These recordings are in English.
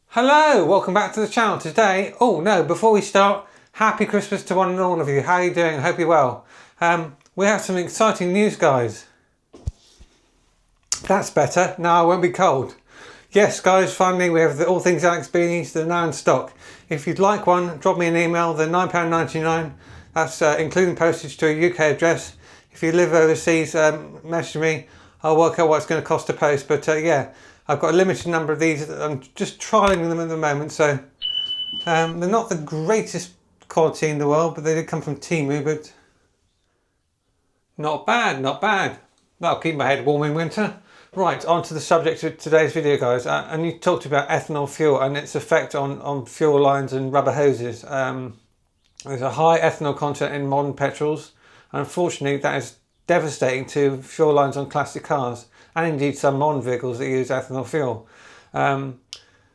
Hello, welcome back to the channel today. Oh no, before we start, happy Christmas to one and all of you. How are you doing? I hope you're well. We have some exciting news, guys. That's better. Now I won't be cold. Yes, guys, finally we have the All Things Alex beanies. They're now in stock. If you'd like one, drop me an email. They're £9.99. That's including postage to a UK address. If you live overseas, message me. I'll work out what it's going to cost to post. But yeah, I've got a limited number of these. I'm just trialling them at the moment, so they're not the greatest quality in the world, but they did come from Temu, but not bad, not bad. That'll keep my head warm in winter. Right, on to the subject of today's video, guys. And you talked about ethanol fuel and its effect on fuel lines and rubber hoses. There's a high ethanol content in modern petrols. Unfortunately, that is devastating to fuel lines on classic cars and indeed some modern vehicles that use ethanol fuel.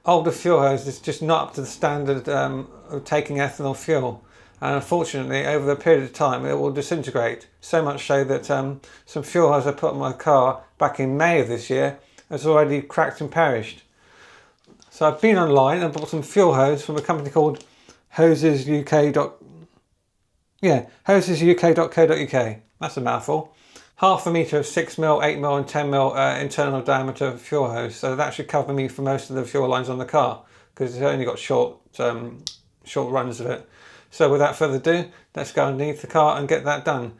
Older fuel hose is just not up to the standard of taking ethanol fuel, and unfortunately over a period of time it will disintegrate, so much so that some fuel hose I put on my car back in May of this year has already cracked and perished. So I've been online and bought some fuel hose from a company called hosesuk.co.uk. That's a mouthful. Half a metre of 6mm, 8mm and 10mm internal diameter fuel hose, so that should cover me for most of the fuel lines on the car because it's only got short runs of it. So without further ado, let's go underneath the car and get that done.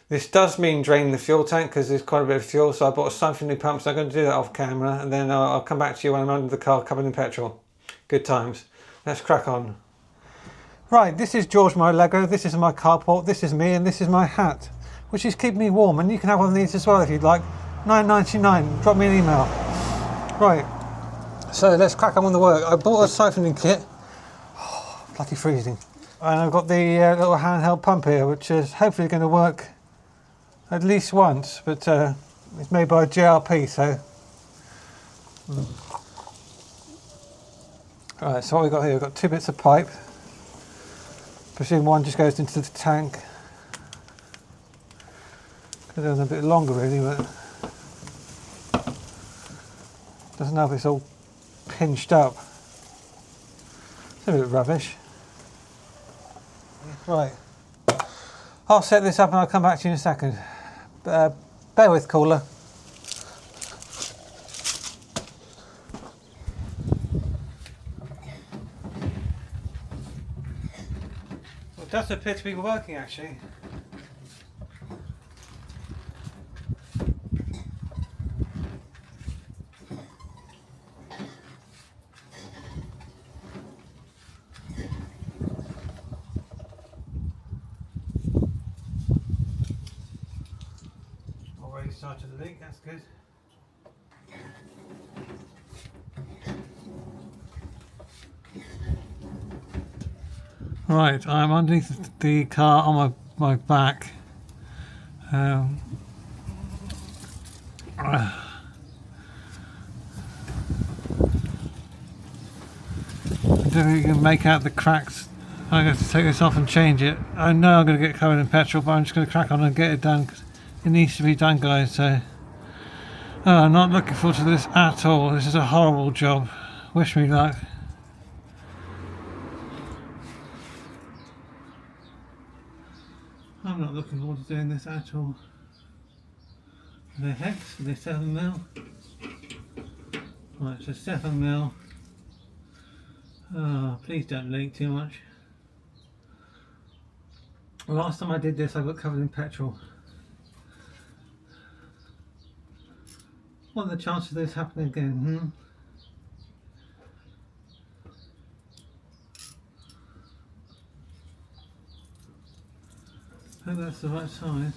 This does mean drain the fuel tank because there's quite a bit of fuel, so I bought a siphoning pump, so I'm going to do that off camera and then I'll come back to you when I'm under the car covered in petrol. Good times. Let's crack on. Right, this is George my Allegro, this is my carport, this is me and this is my hat, which is keeping me warm, and you can have one of these as well if you'd like. £9.99, drop me an email. Right, so let's crack on with the work. I bought a siphoning kit. Oh, bloody freezing. And I've got the little handheld pump here, which is hopefully going to work at least once, but it's made by JRP, so. Right, so what we've got here, we've got two bits of pipe. Presume one just goes into the tank. Could have done a bit longer really, but doesn't know if it's all pinched up. It's a bit rubbish. Right, I'll set this up and I'll come back to you in a second. Bear with, caller. Well, it does appear to be working actually. Started the leak, that's good. Right, I'm underneath the car on my back. I don't think you can make out the cracks. I'm going to take this off and change it. I know I'm going to get covered in petrol, but I'm just going to crack on and get it done. It needs to be done, guys, so I'm not looking forward to this at all. This is a horrible job. Wish me luck. I'm not looking forward to doing this at all. The hex for the 7mm. Right, so 7mm. Oh, please don't leak too much. Last time I did this I got covered in petrol. What are the chances of this happening again? Hope that's the right size.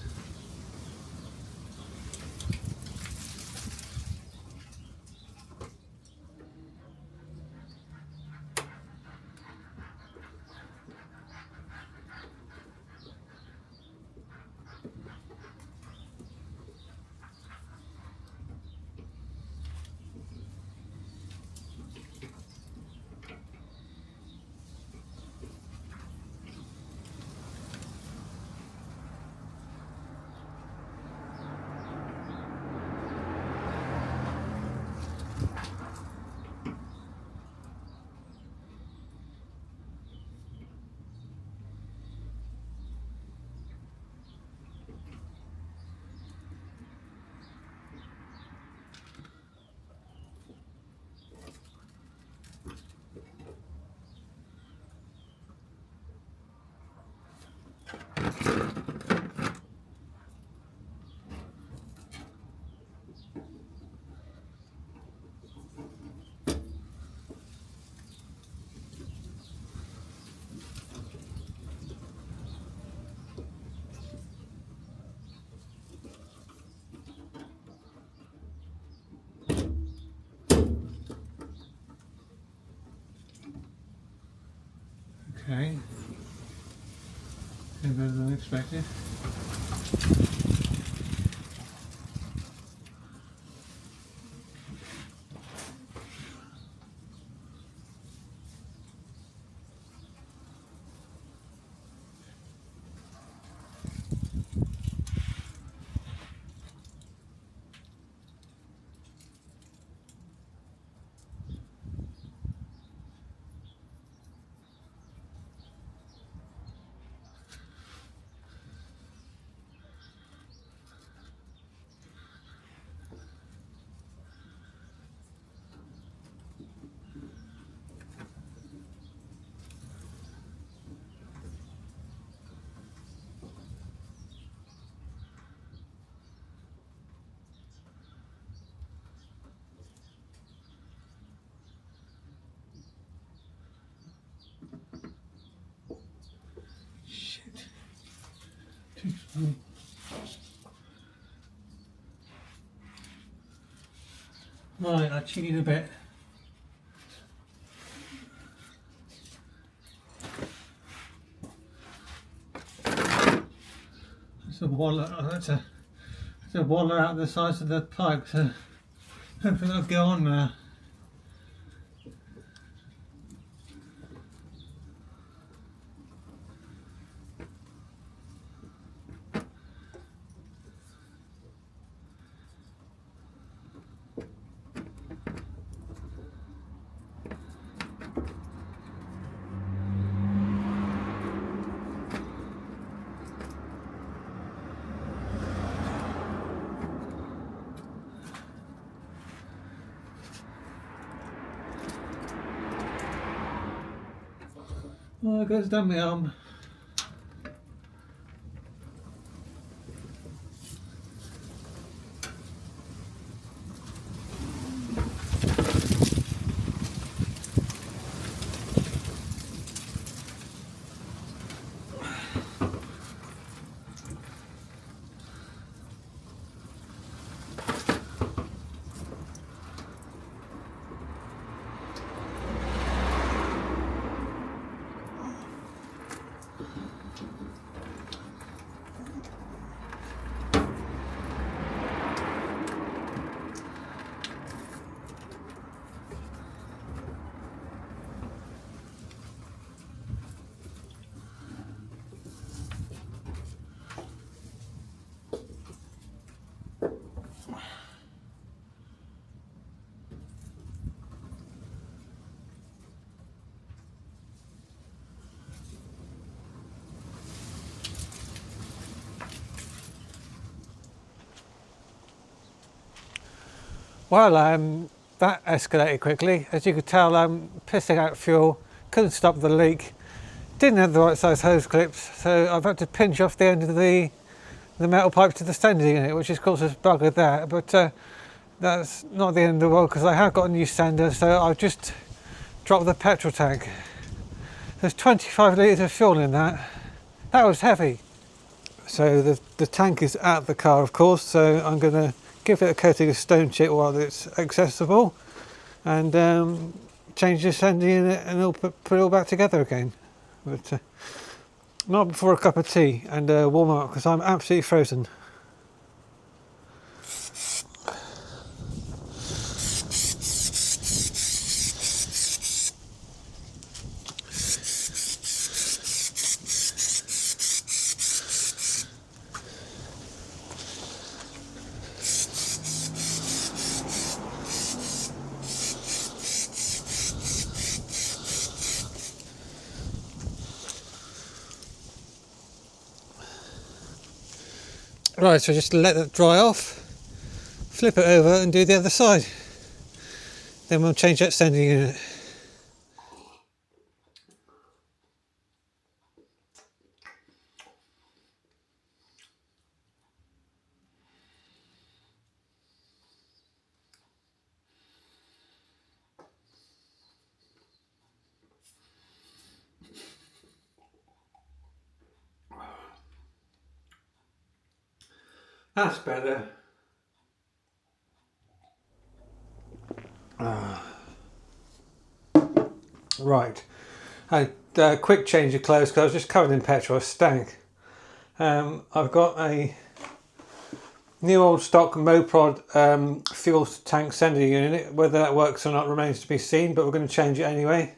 Okay. Better than expected. Right, I cheated a bit. That's a waller. That's a waller out the size of the pipe. So hopefully that'll go on now. Oh, it goes down my arm. Well, that escalated quickly. As you could tell, I'm pissing out fuel, couldn't stop the leak, didn't have the right size hose clips, so I've had to pinch off the end of the metal pipe to the sending unit, which of course has buggered that, but that's not the end of the world because I have got a new sender, so I've just dropped the petrol tank. There's 25 litres of fuel in that. That was heavy. So the tank is out of the car, of course, so I'm going to give it a coating of stone chip while it's accessible and change the sending unit and it'll put it all back together again. But not before a cup of tea and warm up because I'm absolutely frozen. Right, so just let that dry off, flip it over and do the other side. Then we'll change that sending unit. That's better. Right, I quick change of clothes because I was just covered in petrol. I stank. I've got a new old stock Moprod fuel tank sender unit. Whether that works or not remains to be seen, but we're going to change it anyway.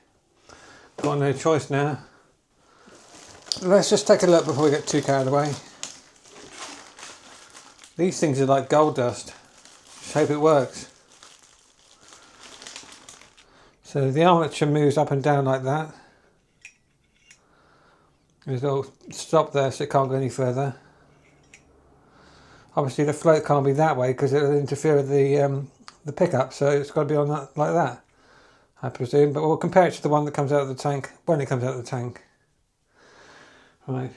Got no choice now. Let's just take a look before we get too carried away. These things are like gold dust. Just hope it works. So the armature moves up and down like that. There's a little stop there so it can't go any further. Obviously the float can't be that way because it'll interfere with the pickup, so it's got to be on that like that, I presume. But we'll compare it to the one that comes out of the tank when it comes out of the tank. Right.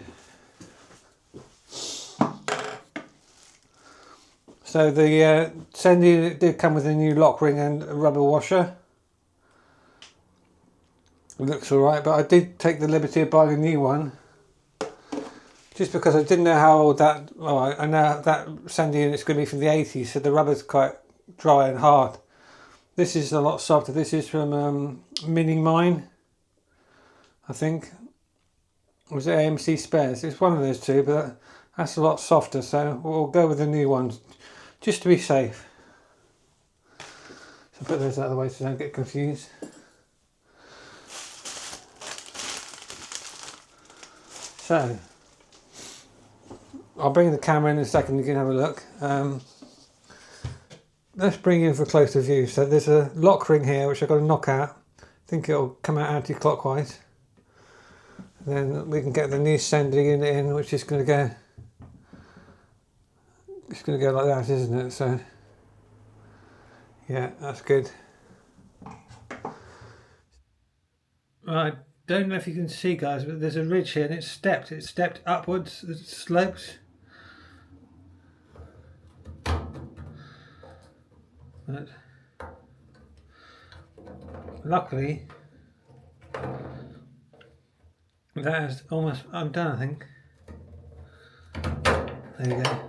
So the sender unit did come with a new lock ring and a rubber washer. It looks alright, but I did take the liberty of buying a new one. Just because I didn't know how old that, well, I know that sender unit's going to be from the 80s, so the rubber's quite dry and hard. This is a lot softer. This is from Mini Mine, I think. Or was it AMC Spares? It's one of those two, but that's a lot softer, so we'll go with the new one, just to be safe. So put those out of the way so I don't get confused. So, I'll bring the camera in a second, you can have a look. Let's bring you in for a closer view. So there's a lock ring here which I've got to knock out. I think it'll come out anti-clockwise. Then we can get the new sender unit in, which is going to go, it's going to go like that, isn't it? So yeah, that's good. Right, don't know if you can see, guys, but there's a ridge here and it's stepped upwards, it slopes. But luckily that is almost undone, I think. There you go.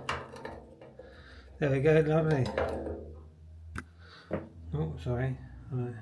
There we go, lovely. Oh, sorry. Right.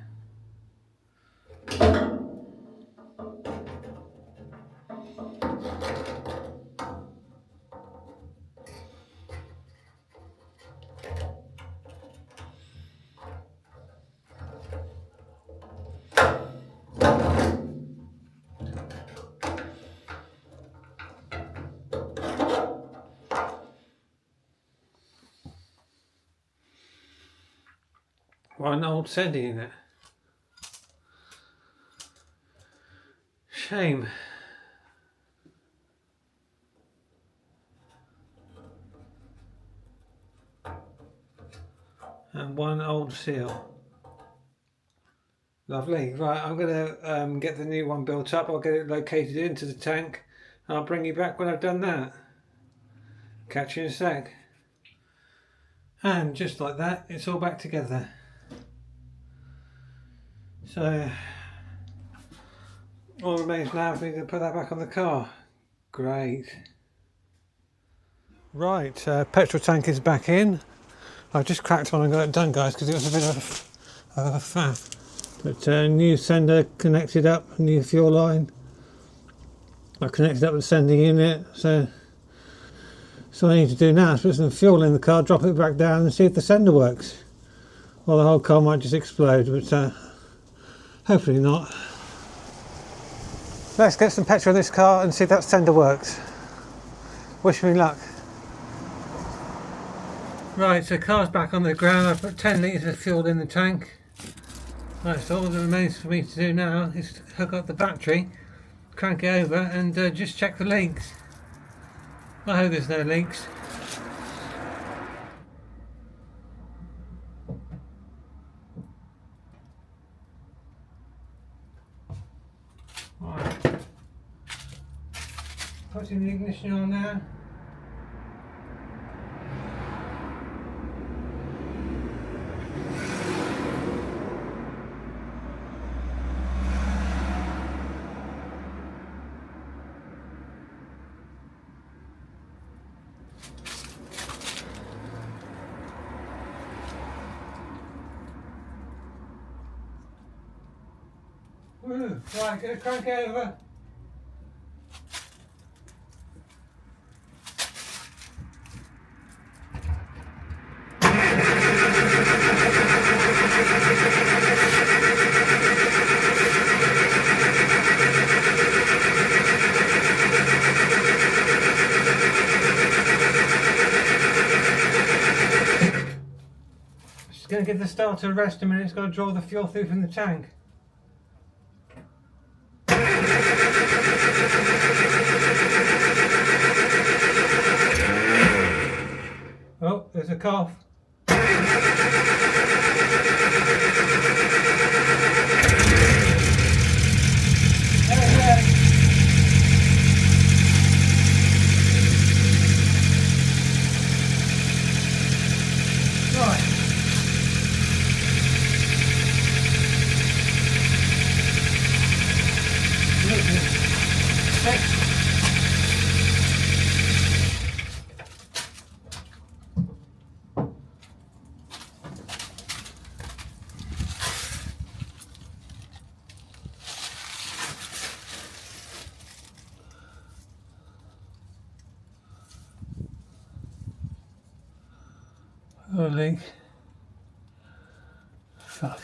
One old sender unit. Shame. And one old seal. Lovely. Right, I'm going to get the new one built up. I'll get it located into the tank. And I'll bring you back when I've done that. Catch you in a sec. And just like that, it's all back together. So, all remains now for me to put that back on the car. Great. Right, petrol tank is back in. I've just cracked on and got it done, guys, because it was a bit of a faff. But new sender connected up, new fuel line. I've connected up with the sending unit, so what I need to do now is put some fuel in the car, drop it back down and see if the sender works. Well, the whole car might just explode, but hopefully not. Let's get some petrol in this car and see if that sender works. Wish me luck. Right, so car's back on the ground. I've put 10 litres of fuel in the tank. Right, so all that remains for me to do now is to hook up the battery, crank it over and just check the leaks. I hope there's no leaks. Right. Putting the ignition on now. Ooh, right, get a crank over. Just going to give the starter a rest a minute. It's got to draw the fuel through from the tank. Oh, there's a cough. Oh, leak. Fuck.